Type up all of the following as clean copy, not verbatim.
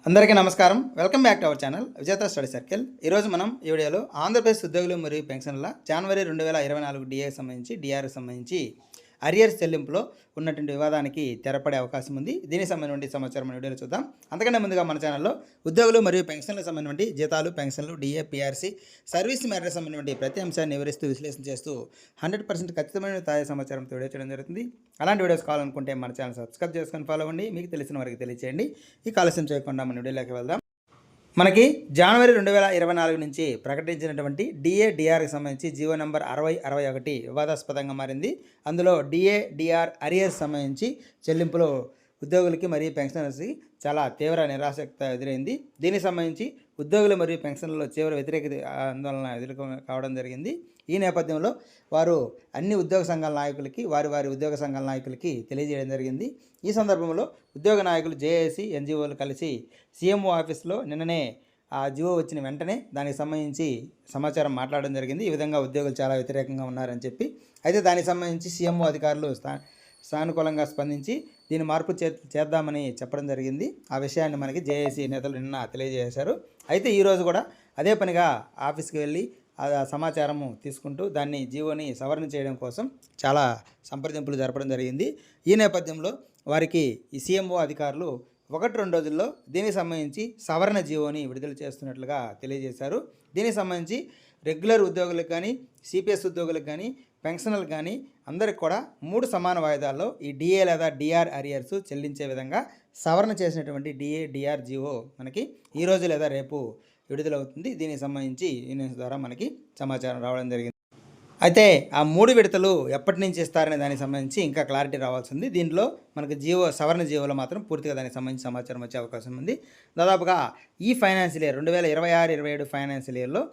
అందరికీ నమస్కారం. Welcome back to our channel విజేత స్టడీ సర్కిల్. ఈరోజు మనం ఈ వీడియోలో ఆంధ్రప్రదేశ్ ఉద్యోగులు మరియు పెన్షన్ల జనవరి 2024 డిఏకి సంబంధించి డిఆర్కి సంబంధించి అరియర్స్ చెల్లింపులో ఉన్నటువంటి వివాదానికి తెరపడే అవకాశం ఉంది. దీనికి సంబంధించిన సమాచారం మన వీడియోలో చూద్దాం. అంతకంటే ముందుగా మన ఛానల్లో ఉద్యోగులు మరియు పెన్షన్లకు సంబంధించి జీతాలు, పెన్షన్లు, డిఏ, పిఆర్సీ, సర్వీస్ మ్యాటర్స్ సంబంధించిన ప్రతి అంశాన్ని వివరిస్తూ విశ్లేషణ చేస్తూ 100% ఖచ్చితమైన తాజా సమాచారంతో వీడియో చేయడం జరుగుతుంది. అలాంటి వీడియోస్ కావాలనుకుంటే మన ఛానల్ సబ్స్క్రైబ్ చేసుకొని ఫాలో అవ్వండి. మీకు తెలిసిన వారికి తెలియచేయండి. ఈ ఆలస్యం చేయకుండా మన వీడియోలోకి వెళ్దాం. మనకి జనవరి 2024 నుంచి ప్రకటించినటువంటి డిఏ డిఆర్కి సంబంధించి జీవో నెంబర్ 6061 వివాదాస్పదంగా మారింది. అందులో డిఏ డిఆర్ అరియర్స్ సంబంధించి చెల్లింపులో ఉద్యోగులకి మరియు పెన్షనర్స్కి చాలా తీవ్ర నిరాసక్త ఎదురైంది. దీనికి సంబంధించి ఉద్యోగులు మరియు పెన్షన్లలో తీవ్ర వ్యతిరేక ఆందోళన కావడం జరిగింది. ఈ నేపథ్యంలో వారు అన్ని ఉద్యోగ సంఘాల నాయకులకి వారి ఉద్యోగ సంఘాల నాయకులకి తెలియజేయడం జరిగింది. ఈ సందర్భంలో ఉద్యోగ నాయకులు జేఏసీ, ఎన్జిఓలు కలిసి సీఎంఓ ఆఫీస్లో నిన్ననే ఆ జియో వచ్చిన వెంటనే దానికి సంబంధించి సమాచారం మాట్లాడడం జరిగింది. ఈ విధంగా ఉద్యోగులు చాలా వ్యతిరేకంగా ఉన్నారని చెప్పి, అయితే దానికి సంబంధించి సీఎంఓ అధికారులు సానుకూలంగా స్పందించి దీన్ని మార్పు చేద్దామని చెప్పడం జరిగింది. ఆ విషయాన్ని మనకి జేఏసీ నేతలు నిన్న తెలియజేశారు. అయితే ఈరోజు కూడా అదే పనిగా ఆఫీస్కి వెళ్ళి ఆ సమాచారము తీసుకుంటూ దాన్ని జీవోని సవరణ చేయడం కోసం చాలా సంప్రదింపులు జరపడం జరిగింది. ఈ నేపథ్యంలో వారికి ఈ సీఎంఓ అధికారులు 1-2 రోజుల్లో దీనికి సంబంధించి సవరణ జీవోని విడుదల చేస్తున్నట్లుగా తెలియజేశారు. దీనికి సంబంధించి రెగ్యులర్ ఉద్యోగులకు కానీ, సిపిఎస్ ఉద్యోగులకు కానీ, పెన్షనర్లకు కానీ అందరికి కూడా 3 సమాన వాయిదాల్లో ఈ డిఏ లేదా డిఆర్ అరియర్స్ చెల్లించే విధంగా సవరణ చేసినటువంటి డిఏ డిఆర్ జీవో మనకి ఈరోజు లేదా రేపు విడుదలవుతుంది. దీనికి సంబంధించి ఈ న్యూస్ ద్వారా మనకి సమాచారం రావడం జరిగింది. అయితే ఆ 3 విడతలు ఎప్పటి నుంచి ఇస్తారనే దానికి సంబంధించి ఇంకా క్లారిటీ రావాల్సి ఉంది. దీంట్లో మనకి సవరణ జీవోలో మాత్రం పూర్తిగా దానికి సంబంధించి సమాచారం వచ్చే అవకాశం ఉంది. దాదాపుగా ఈ ఫైనాన్షియల్ ఇయర్ 2026-27 ఫైనాన్షియల్ ఇయర్లో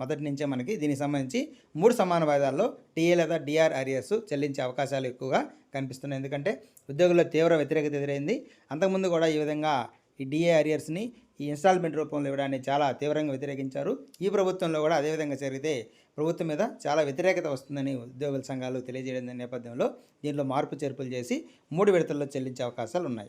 మొదటి నుంచే మనకి దీనికి సంబంధించి 3 సమాన వాయిదాల్లో టీఏ లేదా డిఆర్ అరియర్స్ చెల్లించే అవకాశాలు ఎక్కువగా కనిపిస్తున్నాయి. ఎందుకంటే ఉద్యోగుల్లో తీవ్ర వ్యతిరేకత ఎదురైంది. అంతకుముందు కూడా ఈ విధంగా ఈ డిఏ అరియర్స్ని ఈ ఇన్స్టాల్మెంట్ రూపంలో ఇవ్వడాన్ని చాలా తీవ్రంగా వ్యతిరేకించారు. ఈ ప్రభుత్వంలో కూడా అదేవిధంగా జరిగితే ప్రభుత్వం మీద చాలా వ్యతిరేకత వస్తుందని ఉద్యోగుల సంఘాలు తెలియజేయడం నేపథ్యంలో దీంట్లో మార్పు చేర్పులు చేసి 3 విడతల్లో చెల్లించే అవకాశాలు ఉన్నాయి.